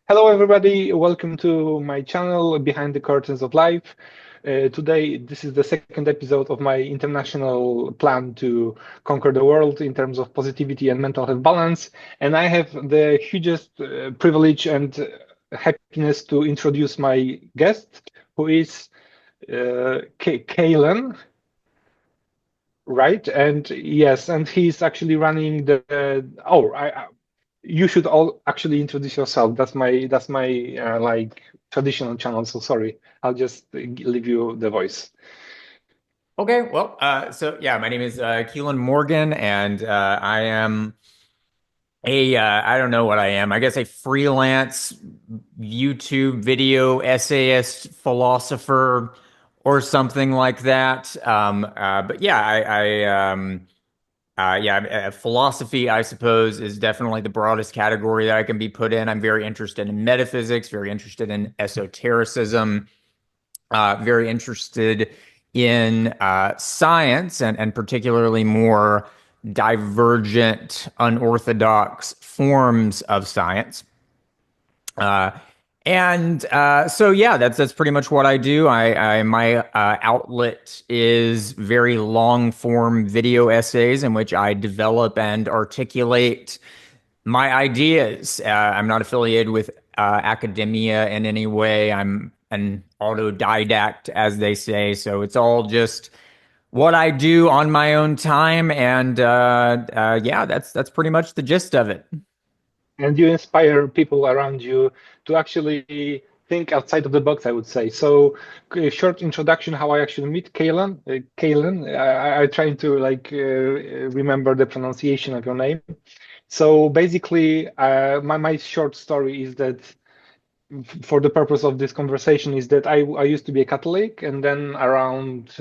Hello, everybody. Welcome to my channel, Behind the Curtains of Life. Today, this is the second episode of my international plan to conquer the world in terms of positivity and mental health balance. And I have the hugest privilege and happiness to introduce my guest, who is Kehlan, right? And yes, and he's actually running the. You should all actually introduce yourself. That's my like traditional channel. So sorry, I'll just leave you the voice. Okay, well, so yeah, my name is Keelan Morgan, and I am I don't know what I am. I guess a freelance YouTube video essayist, philosopher, or something like that. But yeah, philosophy, I suppose, is definitely the broadest category that I can be put in. I'm very interested in metaphysics, very interested in esotericism, very interested in science and particularly more divergent, unorthodox forms of science. Uh, so yeah, that's pretty much what I do. I my outlet is very long form video essays in which I develop and articulate my ideas. I'm not affiliated with academia in any way. I'm an autodidact, as they say. So it's all just what I do on my own time, and yeah, that's pretty much the gist of it. And you inspire people around you to actually think outside of the box, I would say. So, a short introduction how I actually meet Kaylan. Kaylan, I trying to remember the pronunciation of your name. So basically, my short story is that for the purpose of this conversation is that I used to be a Catholic, and then around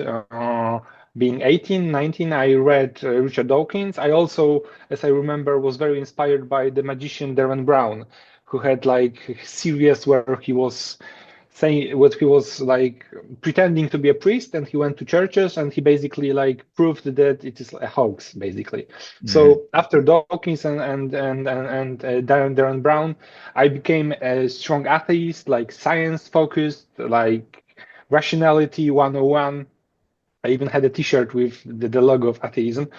being 18, 19, I read Richard Dawkins. I also, as I remember, was very inspired by the magician Derren Brown, who had like series where he was saying what he was like pretending to be a priest, and he went to churches and he basically like proved that it is a hoax basically. Mhm. So after Dawkins and Darren Brown, I became a strong atheist, like science focused, like rationality 101. I even had a t-shirt with the logo of atheism.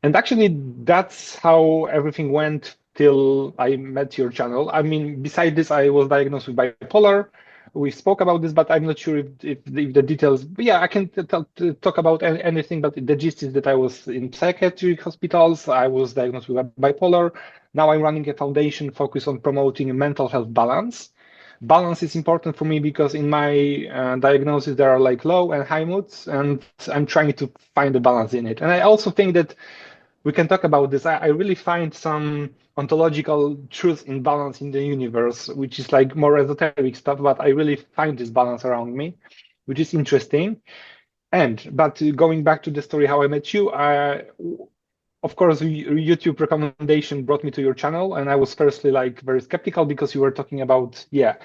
And actually, that's how everything went till I met your channel. I mean, beside this, I was diagnosed with bipolar. We spoke about this, but I'm not sure if the details. But yeah, I can talk about anything, but the gist is that I was in psychiatric hospitals. I was diagnosed with bipolar. Now I'm running a foundation focused on promoting mental health balance. Balance is important for me because in my diagnosis, there are like low and high moods, and I'm trying to find the balance in it. And I also think that we can talk about this. I really find some ontological truth in balance in the universe, which is like more esoteric stuff, but I really find this balance around me, which is interesting. But going back to the story how I met you, of course, YouTube recommendation brought me to your channel, and I was firstly like very skeptical because you were talking about, yeah,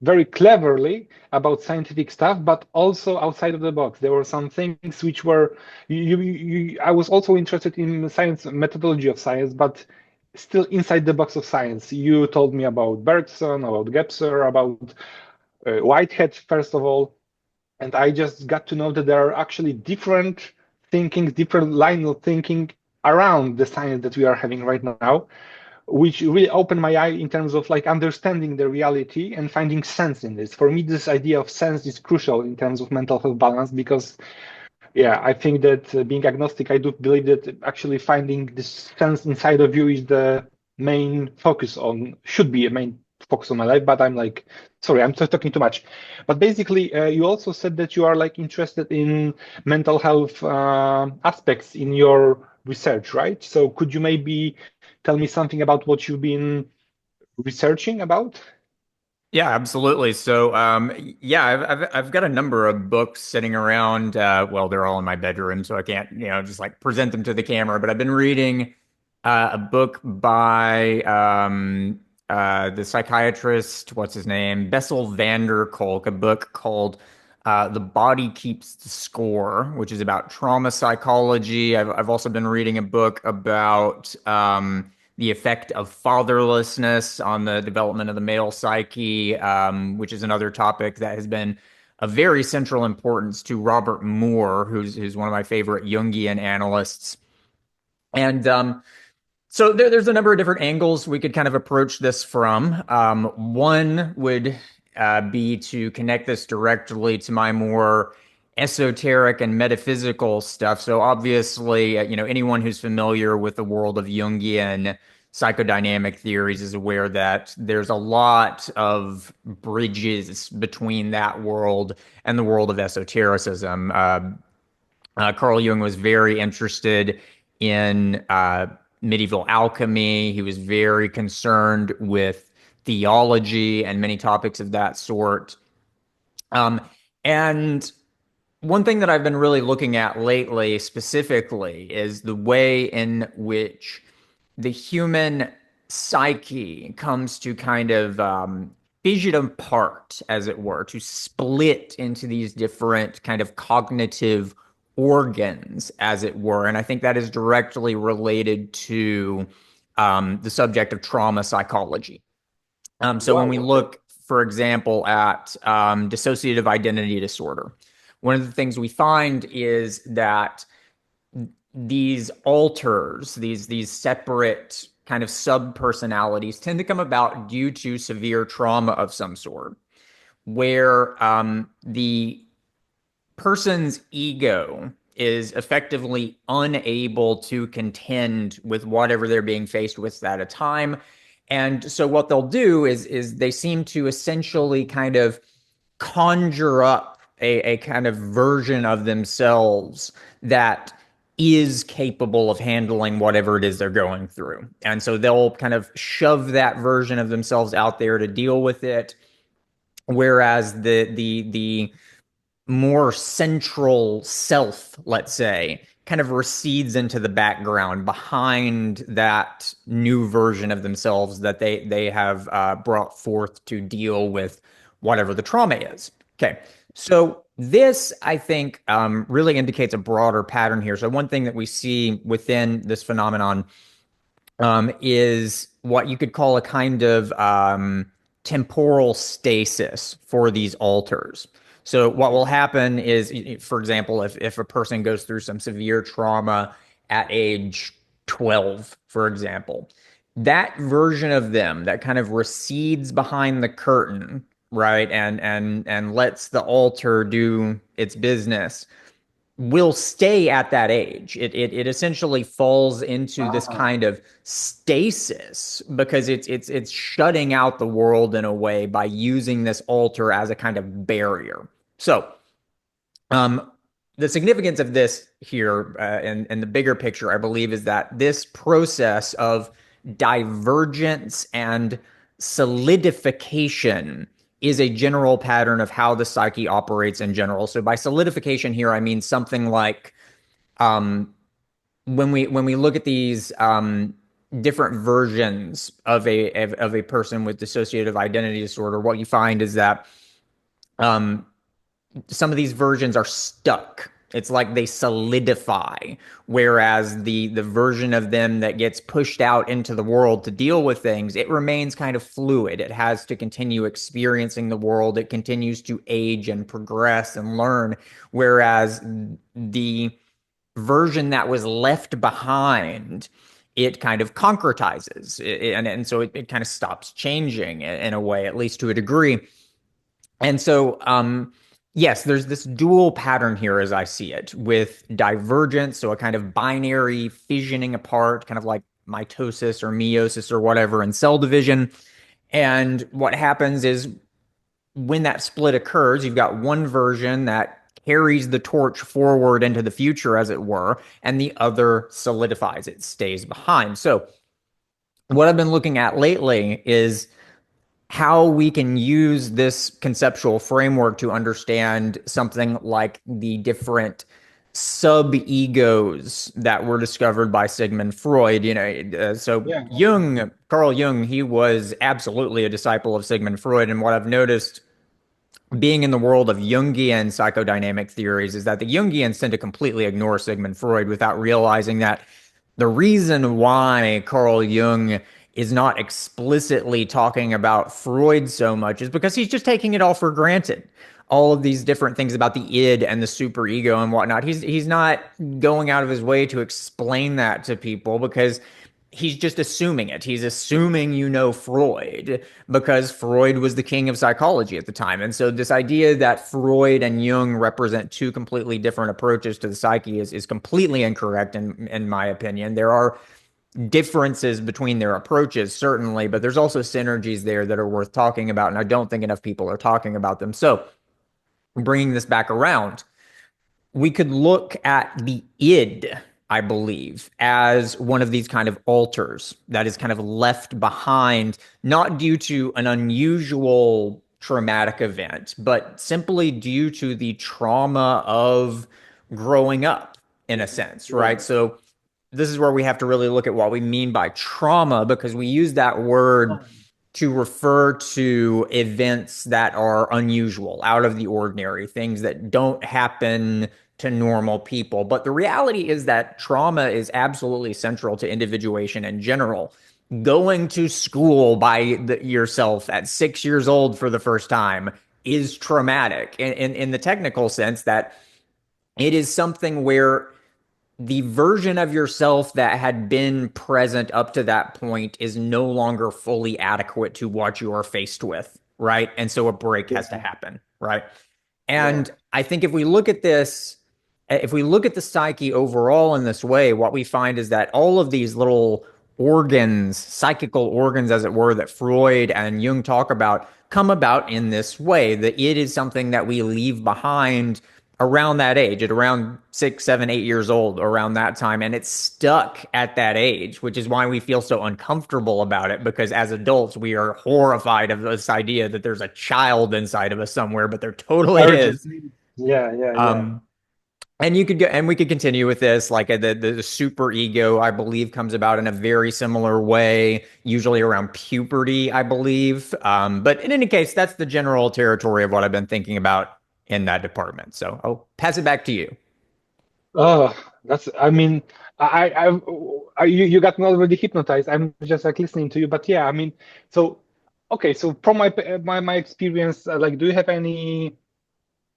very cleverly about scientific stuff, but also outside of the box. There were some things which were I was also interested in science methodology of science, but still inside the box of science. You told me about Bergson, about Gebser, about Whitehead, first of all, and I just got to know that there are actually different thinking, different line of thinking around the science that we are having right now, which really opened my eye in terms of like understanding the reality and finding sense in this. For me, this idea of sense is crucial in terms of mental health balance because, yeah, I think that being agnostic, I do believe that actually finding this sense inside of you is the main focus on, should be a main focus on my life. But I'm like, sorry, I'm just talking too much. But basically, you also said that you are like interested in mental health aspects in your research, right? So could you maybe tell me something about what you've been researching about? Yeah, absolutely. So, yeah, I've got a number of books sitting around. Well, they're all in my bedroom, so I can't, just like present them to the camera. But I've been reading a book by the psychiatrist, what's his name, Bessel van der Kolk, a book called "The Body Keeps the Score," which is about trauma psychology. I've also been reading a book about the effect of fatherlessness on the development of the male psyche, which is another topic that has been of very central importance to Robert Moore, who's one of my favorite Jungian analysts. And so there's a number of different angles we could kind of approach this from. One would be to connect this directly to my more esoteric and metaphysical stuff. So obviously, anyone who's familiar with the world of Jungian psychodynamic theories is aware that there's a lot of bridges between that world and the world of esotericism. Carl Jung was very interested in medieval alchemy. He was very concerned with theology and many topics of that sort. Um, and one thing that I've been really looking at lately specifically is the way in which the human psyche comes to kind of fission apart, as it were, to split into these different kind of cognitive organs, as it were. And I think that is directly related to the subject of trauma psychology. So when we Wow. look, for example, at dissociative identity disorder, one of the things we find is that these alters, these separate kind of sub personalities, tend to come about due to severe trauma of some sort, where the person's ego is effectively unable to contend with whatever they're being faced with at a time. And so what they'll do is they seem to essentially kind of conjure up a kind of version of themselves that is capable of handling whatever it is they're going through. And so they'll kind of shove that version of themselves out there to deal with it. Whereas the more central self, let's say, kind of recedes into the background behind that new version of themselves that they have brought forth to deal with whatever the trauma is. Okay, so this I think really indicates a broader pattern here. So one thing that we see within this phenomenon is what you could call a kind of temporal stasis for these alters. So what will happen is, for example, if a person goes through some severe trauma at age 12, for example, that version of them that kind of recedes behind the curtain, right, and lets the alter do its business will stay at that age. It essentially falls into this Ah, kind of stasis because it's shutting out the world in a way by using this altar as a kind of barrier. So, um, the significance of this here, and the bigger picture, I believe, is that this process of divergence and solidification is a general pattern of how the psyche operates in general. So by solidification here, I mean something like um, when we look at these different versions of a person with dissociative identity disorder, what you find is that um, some of these versions are stuck. It's like they solidify, whereas the version of them that gets pushed out into the world to deal with things, it remains kind of fluid. It has to continue experiencing the world. It continues to age and progress and learn, whereas the version that was left behind, it kind of concretizes, and so it kind of stops changing in a way, at least to a degree. And so, yes, there's this dual pattern here as I see it with divergence, so a kind of binary fissioning apart, kind of like mitosis or meiosis or whatever, and cell division. And what happens is when that split occurs, you've got one version that carries the torch forward into the future, as it were, and the other solidifies, it stays behind. So, what I've been looking at lately is how we can use this conceptual framework to understand something like the different sub egos that were discovered by Sigmund Freud. So yeah. Carl Jung, he was absolutely a disciple of Sigmund Freud. And what I've noticed being in the world of Jungian psychodynamic theories is that the Jungians tend to completely ignore Sigmund Freud without realizing that The reason why Carl Jung is not explicitly talking about Freud so much is because he's just taking it all for granted. All of these different things about the id and the superego and whatnot. He's not going out of his way to explain that to people because he's just assuming it. He's assuming you know Freud because Freud was the king of psychology at the time. And so this idea that Freud and Jung represent two completely different approaches to the psyche is completely incorrect in my opinion. There are differences between their approaches, certainly, but there's also synergies there that are worth talking about. And I don't think enough people are talking about them. So bringing this back around, we could look at the id, I believe, as one of these kind of altars that is kind of left behind, not due to an unusual traumatic event, but simply due to the trauma of growing up, in a sense, Yeah. right? So this is where we have to really look at what we mean by trauma because we use that word to refer to events that are unusual, out of the ordinary, things that don't happen to normal people. But the reality is that trauma is absolutely central to individuation in general. Going to school by yourself at 6 years old for the first time is traumatic in the technical sense that it is something where the version of yourself that had been present up to that point is no longer fully adequate to what you are faced with, right? And so a break has to Yeah. happen, right? Yeah. And I think if we look at this, if we look at the psyche overall in this way, what we find is that all of these little organs, psychical organs, as it were, that Freud and Jung talk about, come about in this way. That it is something that we leave behind around that age, at around 6, 7, 8 years old, around that time. And it's stuck at that age, which is why we feel so uncomfortable about it, because as adults, we are horrified of this idea that there's a child inside of us somewhere, but there totally is. Urgency. Yeah, yeah, yeah. Um, and you could go, and we could continue with this. Like the super ego, I believe, comes about in a very similar way, usually around puberty, I believe. But in any case, that's the general territory of what I've been thinking about in that department. So I'll pass it back to you. Oh, that's, I mean, you got me already hypnotized. I'm just like listening to you, but yeah, I mean, so, okay, so from my experience, like, do you have any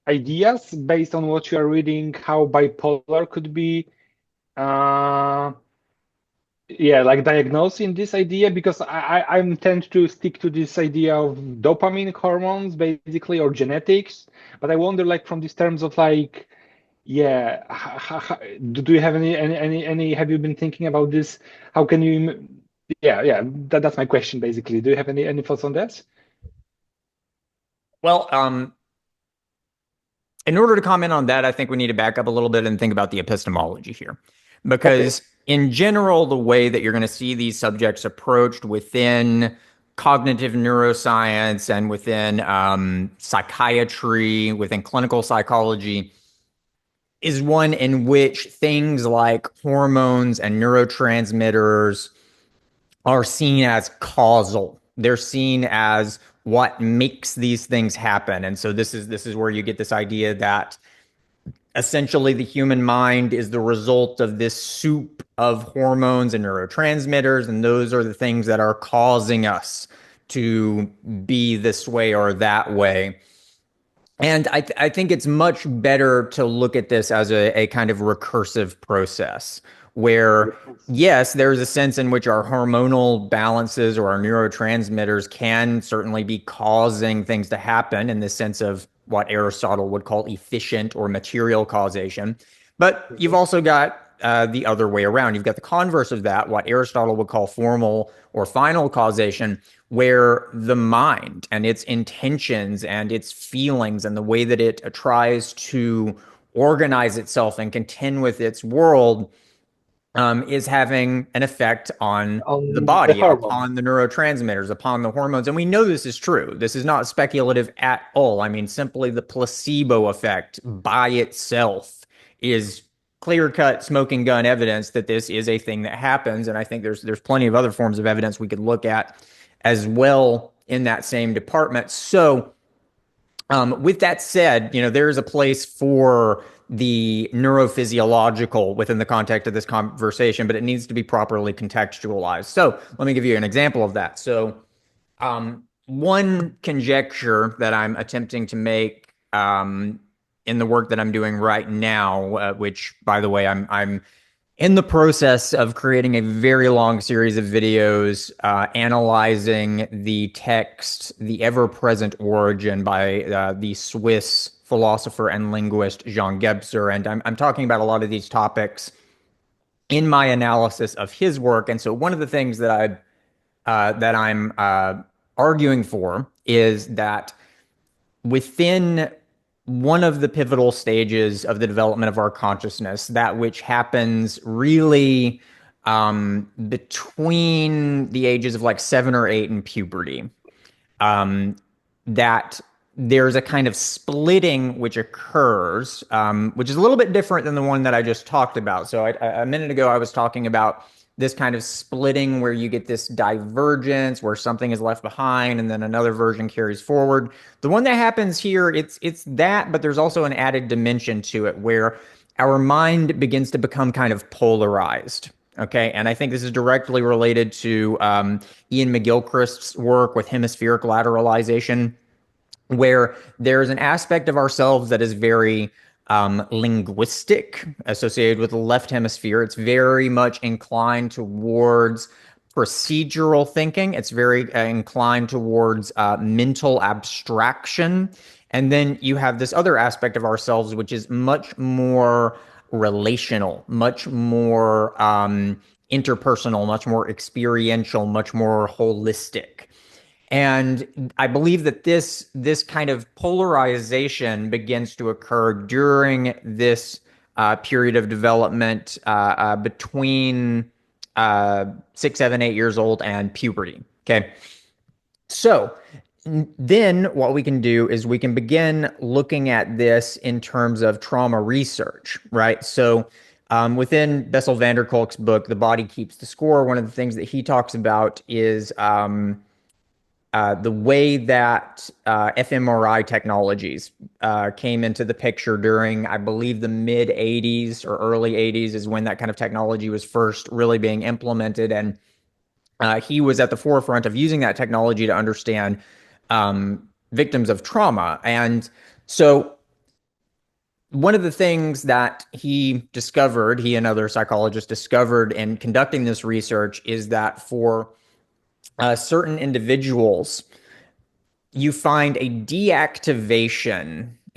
ideas based on what you are reading, how bipolar could be, uh, yeah, like diagnosing this idea? Because I'm tend to stick to this idea of dopamine hormones, basically, or genetics, but I wonder, like, from these terms of like, yeah, do you have any, have you been thinking about this? How can you, yeah, yeah, that's my question basically. Do you have any thoughts on that? Well, in order to comment on that, I think we need to back up a little bit and think about the epistemology here. Okay. Because in general, the way that you're going to see these subjects approached within cognitive neuroscience and within psychiatry, within clinical psychology, is one in which things like hormones and neurotransmitters are seen as causal. They're seen as what makes these things happen. And so this is where you get this idea that essentially the human mind is the result of this soup of hormones and neurotransmitters, and those are the things that are causing us to be this way or that way. And I think it's much better to look at this as a kind of recursive process where, yes, there's a sense in which our hormonal balances or our neurotransmitters can certainly be causing things to happen in the sense of what Aristotle would call efficient or material causation. But you've also got the other way around. You've got the converse of that, what Aristotle would call formal or final causation, where the mind and its intentions and its feelings and the way that it tries to organize itself and contend with its world is having an effect on the On the body, hormones. upon the neurotransmitters, upon the hormones. And we know this is true. This is not speculative at all. I mean, simply the placebo effect by itself is clear-cut smoking gun evidence that this is a thing that happens. And I think there's plenty of other forms of evidence we could look at as well in that same department. So With that said, there is a place for the neurophysiological within the context of this conversation, but it needs to be properly contextualized. So let me give you an example of that. So one conjecture that I'm attempting to make in the work that I'm doing right now, which, by the way, I'm in the process of creating a very long series of videos analyzing the text, The Ever-Present Origin by the Swiss philosopher and linguist Jean Gebser. And I'm talking about a lot of these topics in my analysis of his work. And so one of the things that I'm arguing for is that within one of the pivotal stages of the development of our consciousness, that which happens really between the ages of like 7 or 8 in puberty, um, that there's a kind of splitting which occurs, which is a little bit different than the one that I just talked about. So a minute ago, I was talking about this kind of splitting where you get this divergence where something is left behind and then another version carries forward. The one that happens here, it's that, but there's also an added dimension to it where our mind begins to become kind of polarized. Okay, and I think this is directly related to Ian McGilchrist's work with hemispheric lateralization, where there's an aspect of ourselves that is very linguistic, associated with the left hemisphere. It's very much inclined towards procedural thinking. It's very inclined towards mental abstraction. And then you have this other aspect of ourselves, which is much more relational, much more interpersonal, much more experiential, much more holistic. And I believe that this kind of polarization begins to occur during this period of development between 6, 7, 8 years old and puberty. Okay. So then what we can do is we can begin looking at this in terms of trauma research, right? So within Bessel van der Kolk's book, The Body Keeps the Score, one of the things that he talks about is the way that fMRI technologies came into the picture during, I believe, the mid 80s or early 80s is when that kind of technology was first really being implemented. And he was at the forefront of using that technology to understand victims of trauma. And so one of the things that he and other psychologists discovered in conducting this research is that for certain individuals, you find a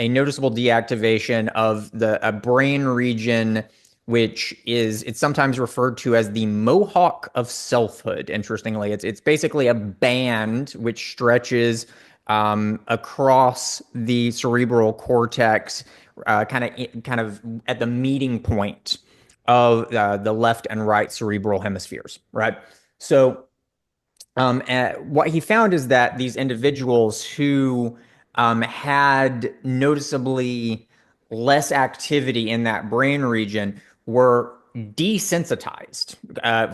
noticeable deactivation of a brain region, which it's sometimes referred to as the mohawk of selfhood. Interestingly, it's basically a band which stretches across the cerebral cortex, kind of at the meeting point of the left and right cerebral hemispheres, right? So what he found is that these individuals who had noticeably less activity in that brain region were desensitized,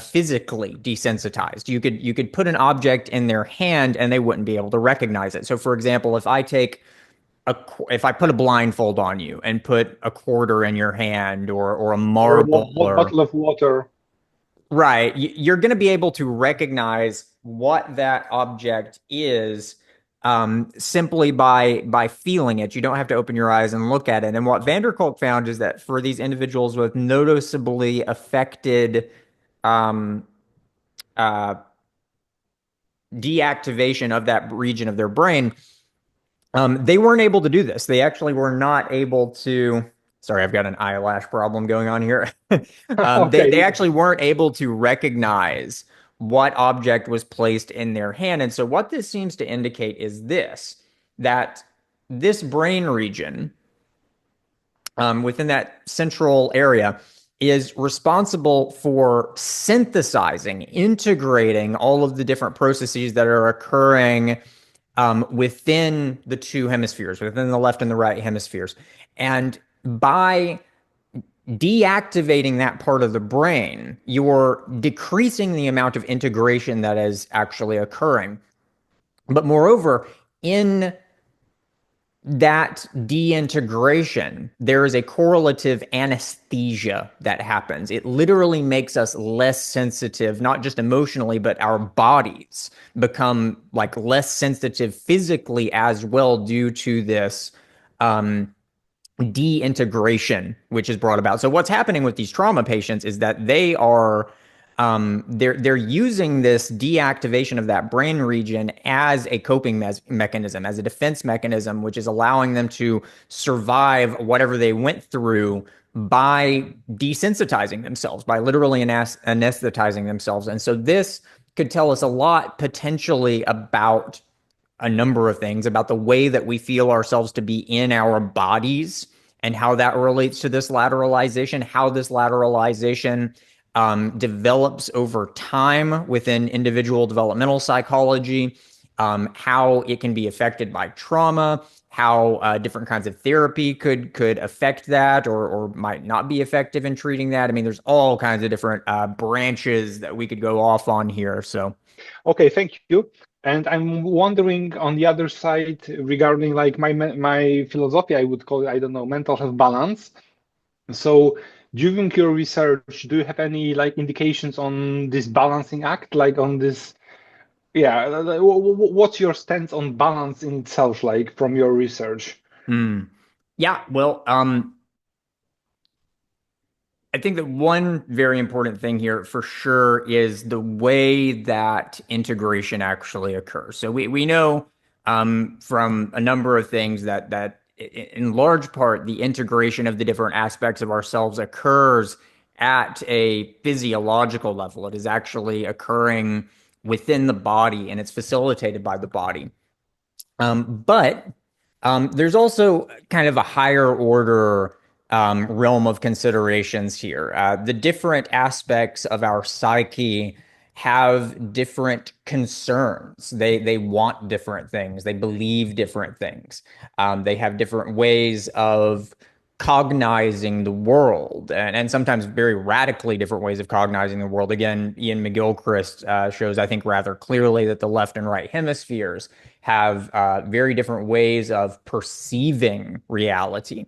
physically desensitized. You could put an object in their hand and they wouldn't be able to recognize it. So, for example, if I put a blindfold on you and put a quarter in your hand or a Or a marble or bottle of water. right. You're going to be able to recognize what that object is simply by feeling it. You don't have to open your eyes and look at it. And what Van der Kolk found is that for these individuals with noticeably affected um, uh, deactivation of that region of their brain, they weren't able to do this. They actually were not able to. Sorry, I've got an eyelash problem going on here. They Okay. actually weren't able to recognize what object was placed in their hand. And so, what this seems to indicate is that this brain region within that central area is responsible for synthesizing, integrating all of the different processes that are occurring within the two hemispheres, within the left and the right hemispheres. And by deactivating that part of the brain, you're decreasing the amount of integration that is actually occurring. But moreover, in that deintegration, there is a correlative anesthesia that happens. It literally makes us less sensitive, not just emotionally, but our bodies become like less sensitive physically as well due to this um, deintegration, which is brought about. So what's happening with these trauma patients is that they're using this deactivation of that brain region as a coping mechanism, as a defense mechanism, which is allowing them to survive whatever they went through by desensitizing themselves, by literally anesthetizing themselves. And so this could tell us a lot potentially about a number of things about the way that we feel ourselves to be in our bodies and how that relates to this lateralization, how this lateralization develops over time within individual developmental psychology, how it can be affected by trauma, how different kinds of therapy could affect that or might not be effective in treating that. I mean, there's all kinds of different branches that we could go off on here. So Okay, thank you. And I'm wondering on the other side regarding like my philosophy, I would call it, I don't know, mental health balance. So during your research, do you have any like indications on this balancing act, like on this, yeah, what's your stance on balance in itself, like from your research? mm, yeah, well, I think that one very important thing here for sure is the way that integration actually occurs. So we know from a number of things that in large part the integration of the different aspects of ourselves occurs at a physiological level. It is actually occurring within the body and it's facilitated by the body. But there's also kind of a higher order realm of considerations here. The different aspects of our psyche have different concerns. They want different things. They believe different things. They have different ways of cognizing the world and sometimes very radically different ways of cognizing the world. Again, Ian McGilchrist shows, I think, rather clearly that the left and right hemispheres have very different ways of perceiving reality.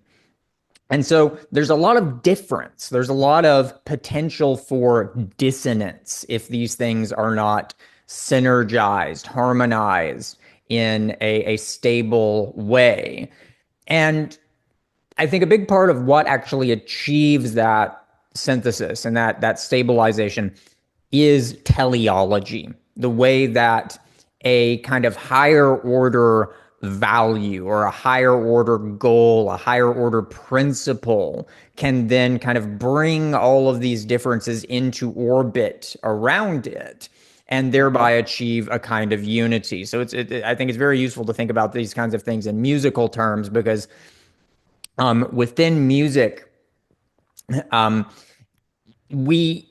And so there's a lot of difference. There's a lot of potential for dissonance if these things are not synergized, harmonized in a stable way. And I think a big part of what actually achieves that synthesis and that stabilization is teleology, the way that a kind of higher order value or a higher order goal, a higher order principle can then kind of bring all of these differences into orbit around it and Mhm. thereby achieve a kind of unity. So I think it's very useful to think about these kinds of things in musical terms because within music, um, we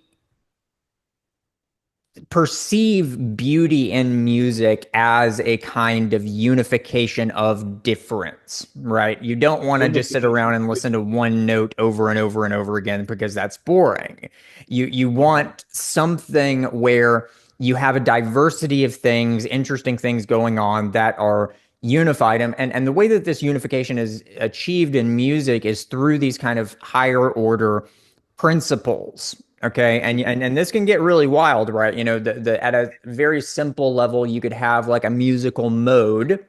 perceive beauty in music as a kind of unification of difference, right? You don't want to just sit around Unification. and listen to one note over and over and over again because that's boring. You Mhm. want something where you have a diversity of things, interesting things going on that are unified. And the way that this unification is achieved in music is through these kind of higher order principles. Okay. And this can get really wild, right? You know, the at a very simple level, you could have like a musical mode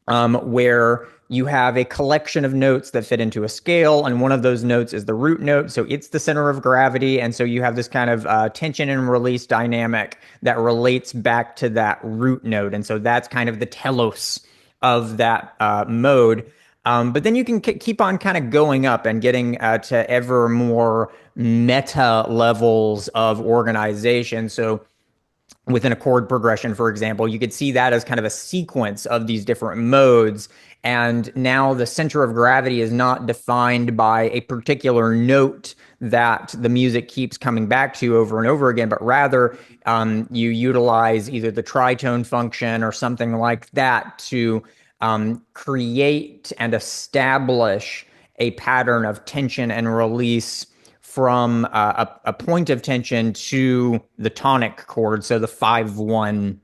where you have a collection of notes that fit into a scale, and one of those notes is the root note. So it's the center of gravity. And so you have this kind of tension and release dynamic that relates back to that root note. And so that's kind of the telos of that mode. But then you can keep on kind of going up and getting to ever more meta levels of organization. So within a chord progression, for example, you could see that as kind of a sequence of these different modes. And now the center of gravity is not defined by a particular note that the music keeps coming back to over and over again, but rather you utilize either the tritone function or something like that to create and establish a pattern of tension and release from a point of tension to the tonic chord, so the 5-1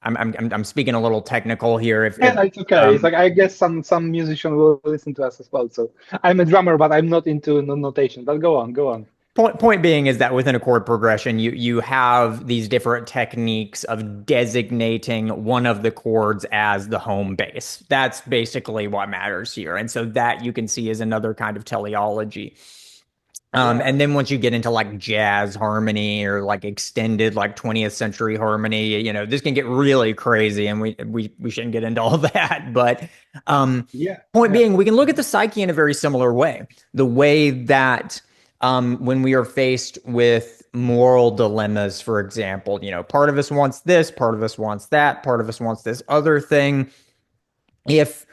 I'm speaking a little technical here. Yeah, no, it's okay. It's Um, like I guess some musician will listen to us as well. So I'm a drummer, but I'm not into notation. But go on, go on. point being is that within a chord progression, you have these different techniques of designating one of the chords as the home base. That's basically what matters here. And so that you can see is another kind of teleology. Yeah, And then once you get into like jazz harmony or like extended like 20th century harmony, this can get really crazy, and we shouldn't get into all that. But um, yeah, point yeah. being, we can look at the psyche in a very similar way. The way that when we are faced with moral dilemmas, for example, part of us wants this, part of us wants that, part of us wants this other thing. If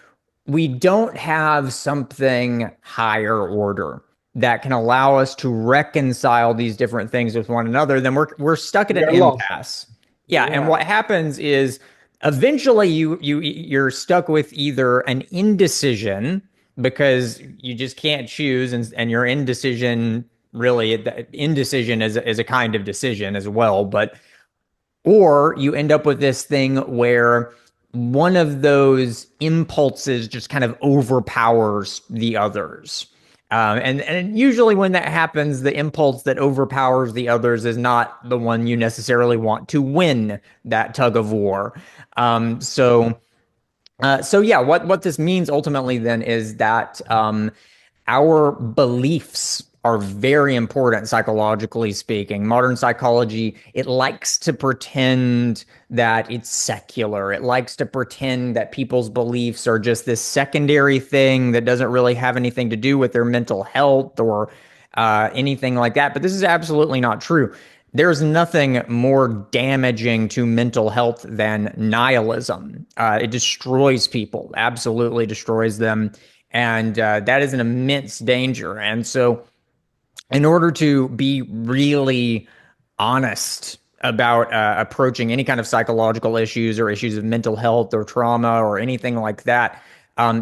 we don't have something higher order that can allow us to reconcile these different things with one another, then we're stuck at We an are lost. impasse. Yeah, and Yeah, what happens is eventually you're stuck with either an indecision because you just can't choose, and your indecision really indecision is a kind of decision as well, but or you end up with this thing where one of those impulses just kind of overpowers the others. And usually when that happens, the impulse that overpowers the others is not the one you necessarily want to win that tug of war. So yeah, what this means ultimately then is that our beliefs are very important psychologically speaking. Modern psychology, it likes to pretend that it's secular. It likes to pretend that people's beliefs are just this secondary thing that doesn't really have anything to do with their mental health or anything like that. But this is absolutely not true. There's nothing more damaging to mental health than nihilism. It destroys people, absolutely destroys them. And that is an immense danger. And so, in order to be really honest about approaching any kind of psychological issues or issues of mental health or trauma or anything like that,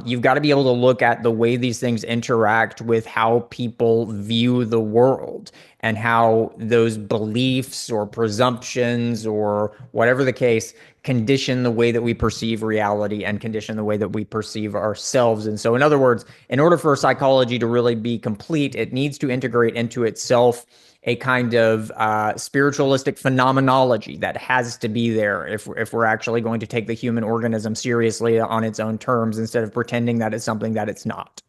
you've got to be able to look at the way these things interact with how people view the world and how those beliefs or presumptions or whatever the case condition the way that we perceive reality and condition the way that we perceive ourselves. And so, in other words, in order for psychology to really be complete, it needs to integrate into itself a kind of spiritualistic phenomenology that has to be there if we're actually going to take the human organism seriously on its own terms instead of pretending that it's something that it's not.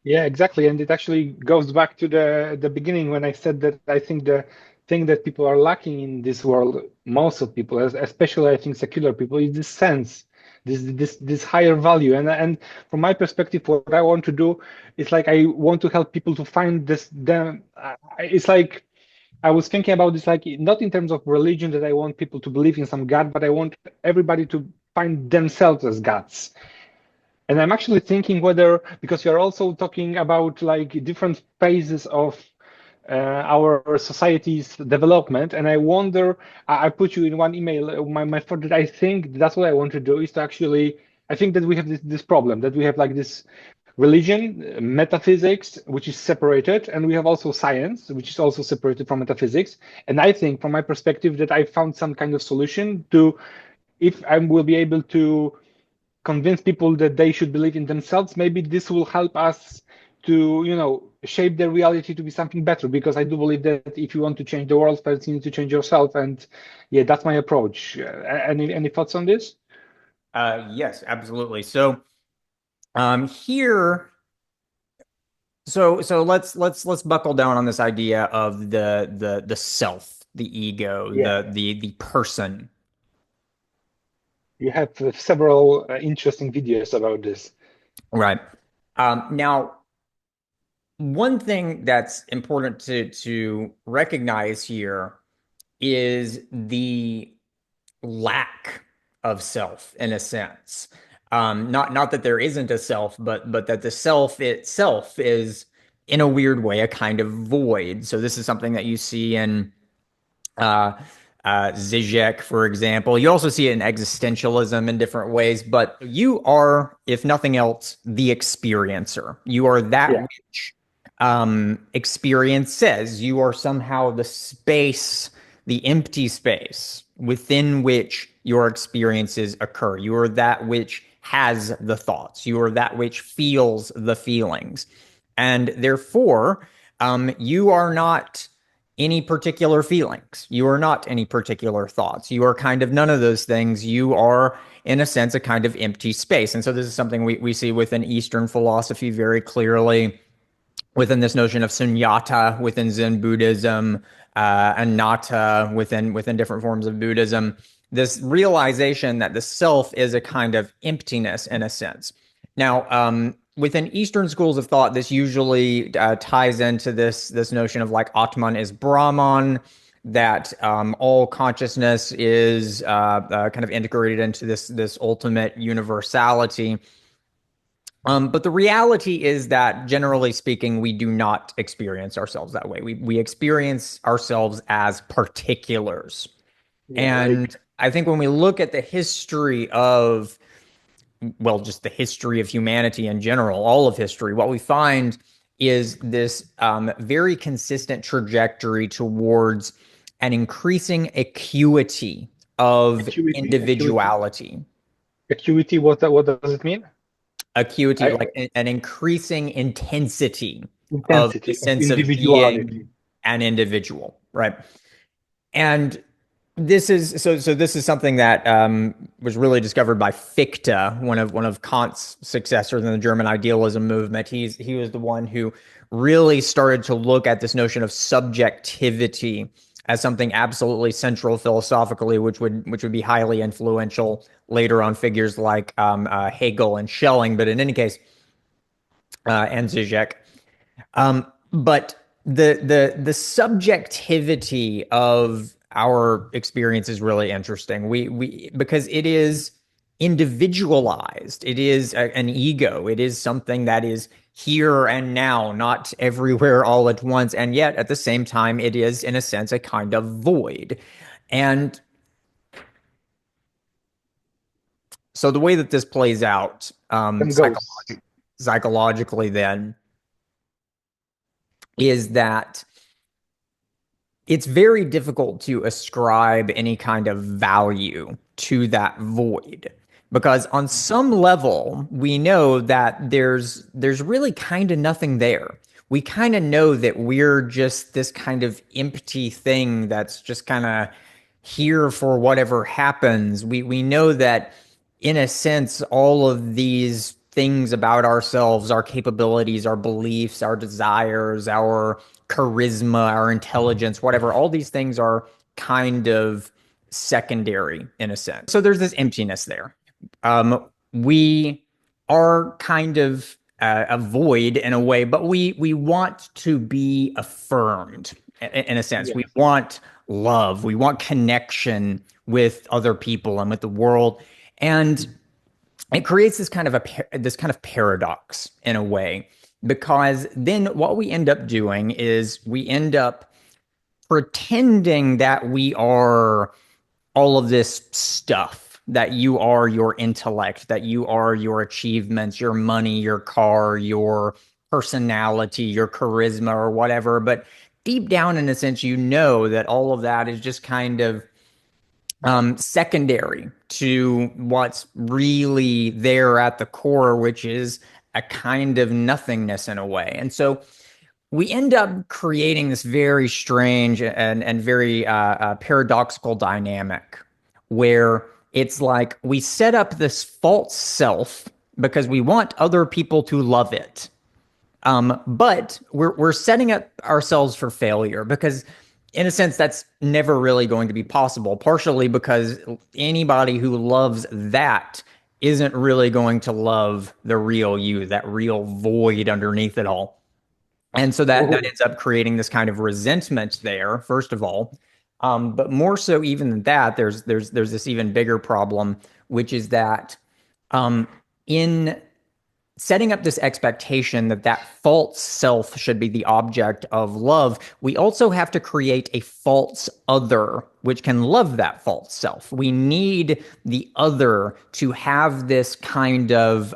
yeah, exactly. And it actually goes back to the beginning when I said that I think the thing that people are lacking in this world, most of people, especially I think secular people, is this sense, this higher value. And from my perspective, what I want to do is like I want to help people to find this. Them, it's like I was thinking about this like not in terms of religion that I want people to believe in some God, but I want everybody to find themselves as gods. And I'm actually thinking whether, because you're also talking about like different phases of our society's development, and I wonder, I put you in one email, my thought that I think that's what I want to do is to actually, I think that we have this problem, that we have like this religion, metaphysics, which is separated, and we have also science, which is also separated from metaphysics. And I think, from my perspective, that I found some kind of solution to, if I will be able to convince people that they should believe in themselves, maybe this will help us to, shape their reality to be something better. Because I do believe that if you want to change the world, first you need to change yourself. And yeah, that's my approach. Any thoughts on this? Yes, absolutely. So here, so let's buckle down on this idea of the self, the ego, Yeah, the person. you have several interesting videos about this. Right. Now, one thing that's important to recognize here is the lack of self in a sense. Not that there isn't a self, but that the self itself is in a weird way a kind of void. So this is something that you see in uh, Zizek, for example. You also see it in existentialism in different ways, but you are, if nothing else, the experiencer. You are that Yeah, which experience says. You are somehow the space, the empty space within which your experiences occur. You are that which has the thoughts. You are that which feels the feelings. And therefore, you are not any particular feelings. You are not any particular thoughts. You are kind of none of those things. You are, in a sense, a kind of empty space. And so this is something we see within Eastern philosophy very clearly, within this notion of sunyata within Zen Buddhism, anatta within different forms of Buddhism. This realization that the self is a kind of emptiness in a sense. Now, within Eastern schools of thought, this usually ties into this notion of like Atman is Brahman, that all consciousness is kind of integrated into this ultimate universality. But the reality is that, generally speaking, we do not experience ourselves that way. We experience ourselves as particulars. Yeah, And like I think when we look at the history of, well, just the history of humanity in general, all of history, what we find is this very consistent trajectory towards an increasing acuity of acuity. individuality. Acuity, what does it mean? Acuity, I, like an increasing intensity of the intensity of sense of being individuality. an individual, right? And this is something that was really discovered by Fichte, one of Kant's successors in the German idealism movement. He was the one who really started to look at this notion of subjectivity as something absolutely central philosophically, which would be highly influential later on figures like Hegel and Schelling. But in any case, and Zizek. But the subjectivity of our experience is really interesting. We because it is individualized. It is an ego. It is something that is here and now, not everywhere all at once. And yet, at the same time, it is, in a sense, a kind of void. And so the way that this plays out And goes. psychologically, then, is that it's very difficult to ascribe any kind of value to that void, because on some level we know that there's really kind of nothing there. We kind of know that we're just this kind of empty thing that's just kind of here for whatever happens. We know that, in a sense, all of these things about ourselves, our capabilities, our beliefs, our desires, our charisma, our intelligence, whatever, all these things are kind of secondary in a sense. So there's this emptiness there. We are kind of a void in a way, but we want to be affirmed in a sense. We Yes. want love. We want connection with other people and with the world. And it creates this kind of paradox in a way, because then what we end up doing is we end up pretending that we are all of this stuff, that you are your intellect, that you are your achievements, your money, your car, your personality, your charisma, or whatever. But deep down, in a sense, you know that all of that is just kind of secondary to what's really there at the core, which is a kind of nothingness in a way. And so we end up creating this very strange and very paradoxical dynamic, where it's like we set up this false self because we want other people to love it. But we're setting up ourselves for failure, because in a sense that's never really going to be possible, partially because anybody who loves that isn't really going to love the real you, that real void underneath it all. And so that Oh, ends up creating this kind of resentment there, first of all. But more so even than that, there's this even bigger problem, which is that in setting up this expectation that that false self should be the object of love, we also have to create a false other which can love that false self. We need the other to have this kind of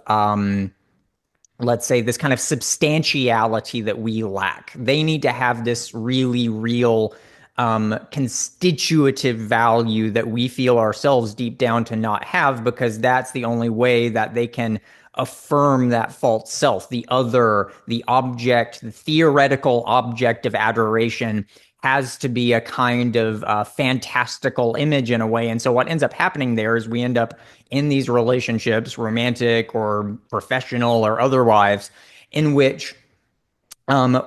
let's say, this kind of substantiality that we lack. They need to have this really real constitutive value that we feel ourselves deep down to not have, because that's the only way that they can affirm that false self, the other, the object, the theoretical object of adoration has to be a kind of fantastical image in a way. And so what ends up happening there is we end up in these relationships, romantic or professional or otherwise, in which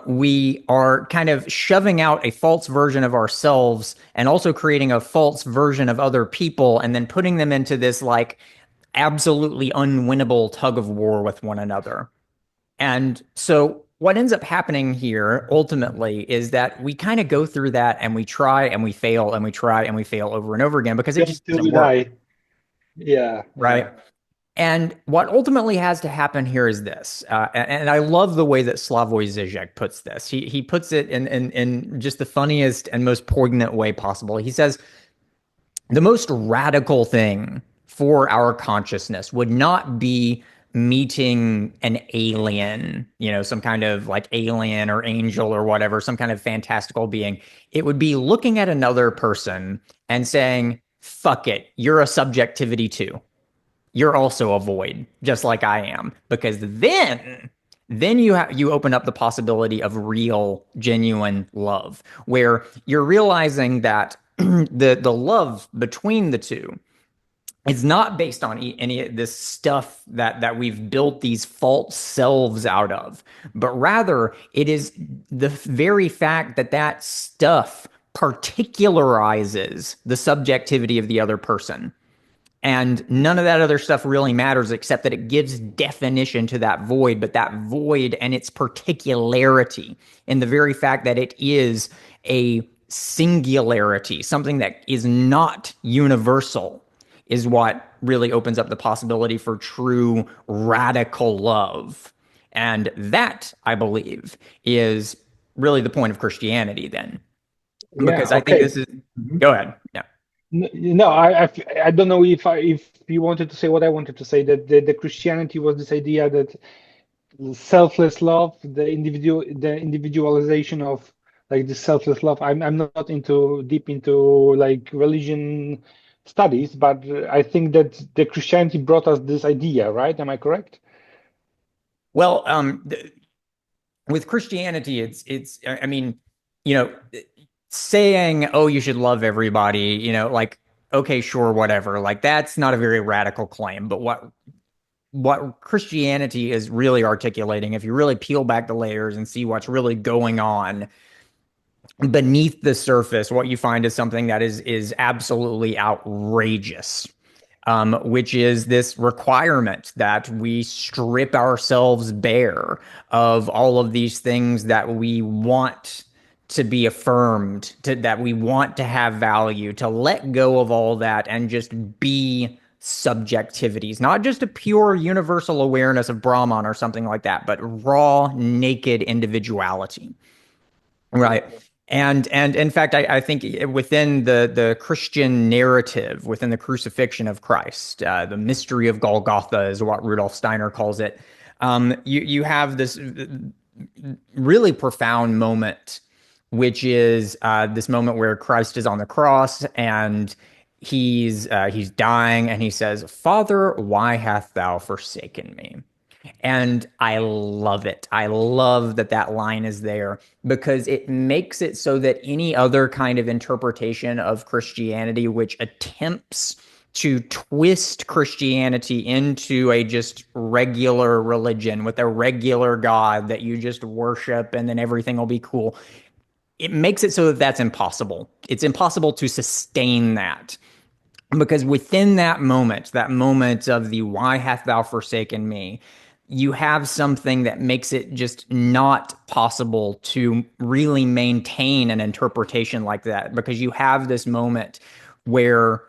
we are kind of shoving out a false version of ourselves and also creating a false version of other people and then putting them into this like absolutely unwinnable tug of war with one another. And so what ends up happening here ultimately is that we kind of go through that and we try and we fail and we try and we fail over and over again because it just Until doesn't we work, die. Yeah, right? yeah. And what ultimately has to happen here is this, and I love the way that Slavoj Žižek puts this. He puts it in just the funniest and most poignant way possible. He says the most radical thing for our consciousness would not be meeting an alien, some kind of like alien or angel or whatever, some kind of fantastical being. It would be looking at another person and saying, "Fuck it, you're a subjectivity too. You're also a void, just like I am." Because then you open up the possibility of real, genuine love, where you're realizing that the love between the two is not based on any of this stuff that we've built these false selves out of, but rather it is the very fact that that stuff particularizes the subjectivity of the other person. And none of that other stuff really matters except that it gives definition to that void, but that void and its particularity in the very fact that it is a singularity, something that is not universal, is what really opens up the possibility for true radical love. And that, I believe, is really the point of Christianity then. Yeah, Because I think okay. this is, Mhm. go ahead. Yeah. No, I don't know if you wanted to say what I wanted to say, that the Christianity was this idea that selfless love, the individualization of like the selfless love. I'm not into deep into like religion studies, but I think that the Christianity brought us this idea, right? Am I correct? Well, with Christianity, I mean, you know, saying, "Oh, you should love everybody," like, okay, sure, whatever. Like that's not a very radical claim, but what Christianity is really articulating, if you really peel back the layers and see what's really going on beneath the surface, what you find is something that is absolutely outrageous, which is this requirement that we strip ourselves bare of all of these things that we want to be affirmed, that we want to have value, to let go of all that and just be subjectivities, not just a pure universal awareness of Brahman or something like that, but raw, naked individuality. Right. And in fact, I think within the Christian narrative, within the crucifixion of Christ, the mystery of Golgotha is what Rudolf Steiner calls it. You have this really profound moment, which is this moment where Christ is on the cross and he's dying, and he says, "Father, why hast thou forsaken me?" And I love it. I love that that line is there because it makes it so that any other kind of interpretation of Christianity, which attempts to twist Christianity into a just regular religion with a regular God that you just worship and then everything will be cool, it makes it so that that's impossible. It's impossible to sustain that. Because within that moment of the "why hast thou forsaken me," you have something that makes it just not possible to really maintain an interpretation like that. Because you have this moment where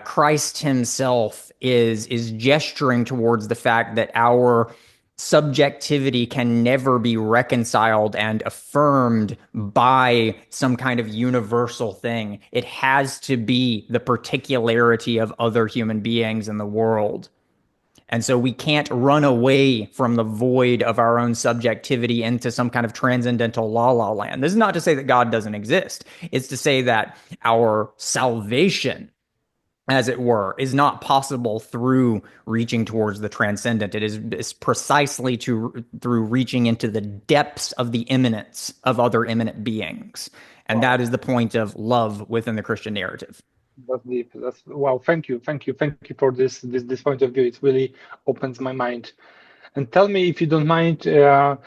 Christ himself is gesturing towards the fact that our subjectivity can never be reconciled and affirmed by some kind of universal thing. It has to be the particularity of other human beings in the world. And so we can't run away from the void of our own subjectivity into some kind of transcendental la la land. This is not to say that God doesn't exist. It's to say that our salvation, as it were, is not possible through reaching towards the transcendent. It's precisely through reaching into the depths of the immanence of other immanent beings. And that Wow, is the point of love within the Christian narrative. that's deep. That's wow. Thank you for this point of view. It really opens my mind. And tell me if you don't mind, because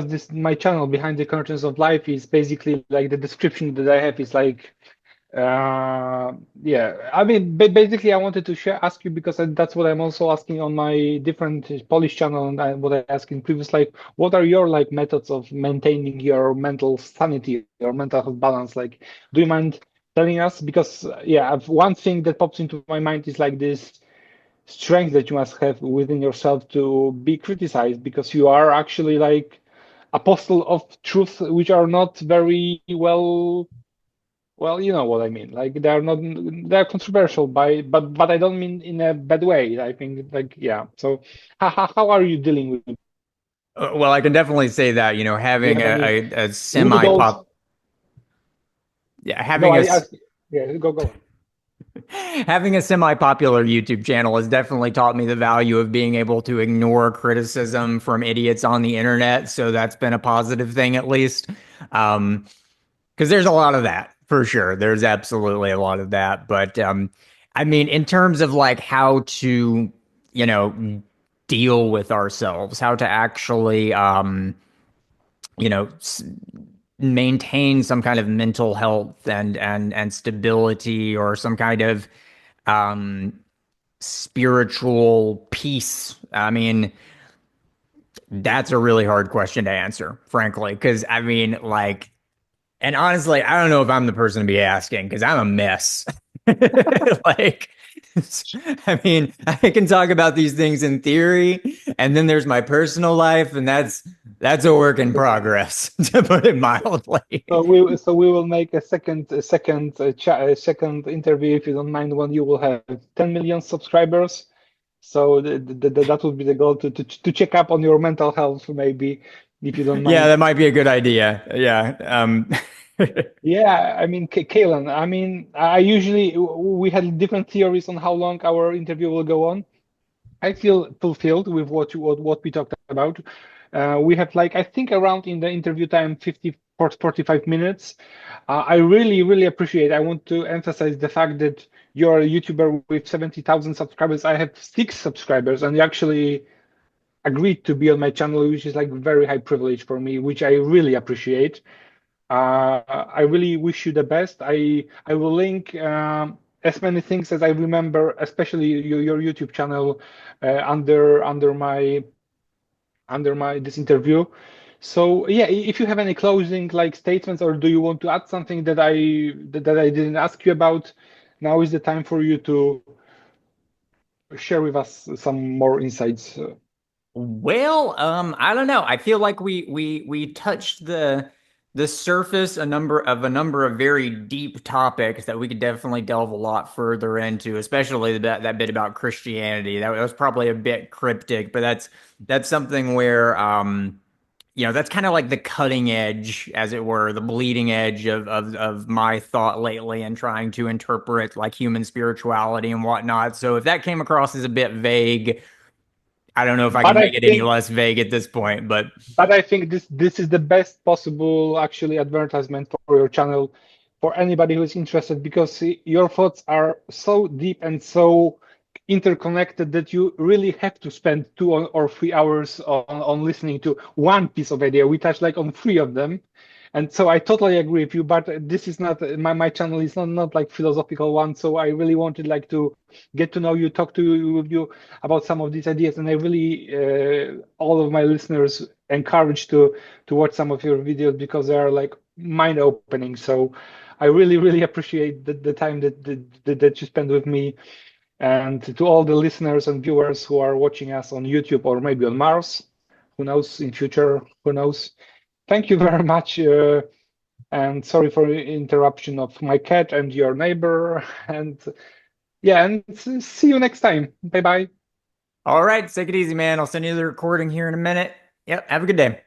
this my channel behind the curtains of life is basically like the description that I have is like yeah, I mean, basically, I wanted to ask you because that's what I'm also asking on my different Polish channel, and what I asked in previous, like, what are your like methods of maintaining your mental sanity or mental health balance? Like, do you mind telling us? Because yeah, one thing that pops into my mind is like this strength that you must have within yourself to be criticized because you are actually like apostle of truth, which are not very well, you know what I mean. Like they're controversial but I don't mean in a bad way. I think like yeah. So how are you dealing with? Well, I can definitely say that, Do you having have any a riddles? semi-pop, yeah, No, having a I ask. Yeah, go on. having a semi-popular YouTube channel has definitely taught me the value of being able to ignore criticism from idiots on the internet. So that's been a positive thing, at least. Because there's a lot of that for sure. There's absolutely a lot of that. But I mean, in terms of like how to, you know, deal with ourselves, how to actually, you know, maintain some kind of mental health and stability or some kind of um, spiritual peace. I mean, that's a really hard question to answer, frankly, because I mean, like, and honestly, I don't know if I'm the person to be asking because I'm a mess. Like, I mean, I can talk about these things in theory, and then there's my personal life, and that's a work in progress, to put it mildly. So we will make a second interview if you don't mind when you will have 10 million subscribers. So that would be the goal to check up on your mental health maybe if you don't Yeah, mind. that might be a good idea. Yeah. Yeah, I mean, Kehlan, I mean, I usually we had different theories on how long our interview will go on. I feel fulfilled with what we talked about. We have like I think around in the interview time 50 45 minutes. I really appreciate. I want to emphasize the fact that you're a YouTuber with 70,000 subscribers. I have 6 subscribers, and you actually agreed to be on my channel, which is like very high privilege for me, which I really appreciate. I really wish you the best. I will link as many things as I remember, especially your YouTube channel under my this interview. So yeah, if you have any closing like statements, or do you want to add something that I didn't ask you about, now is the time for you to share with us some more insights. Well, I don't know. I feel like we touched the surface a number of very deep topics that we could definitely delve a lot further into, especially that bit about Christianity. That was probably a bit cryptic, but that's something where that's kind of like the cutting edge, as it were, the bleeding edge of my thought lately and trying to interpret like human spirituality and whatnot. So if that came across as a bit vague, I don't know if I But can I make it any think less vague at this point, but But I think this is the best possible actually advertisement for your channel for anybody who is interested because your thoughts are so deep and so interconnected that you really have to spend 2 or 3 hours on listening to one piece of idea. We touched like on 3 of them. And so I totally agree with you, but this is not my channel is not like philosophical one. So I really wanted like to get to know you, talk to you about some of these ideas, and I really all of my listeners encouraged to watch some of your videos because they are like mind opening. So I really appreciate the time that you spend with me, and to all the listeners and viewers who are watching us on YouTube or maybe on Mars, who knows in future, who knows. Thank you very much. And sorry for the interruption of my cat and your neighbor. And yeah, and see you next time. Bye bye. All right, take it easy, man. I'll send you the recording here in a minute. Yep, have a good day.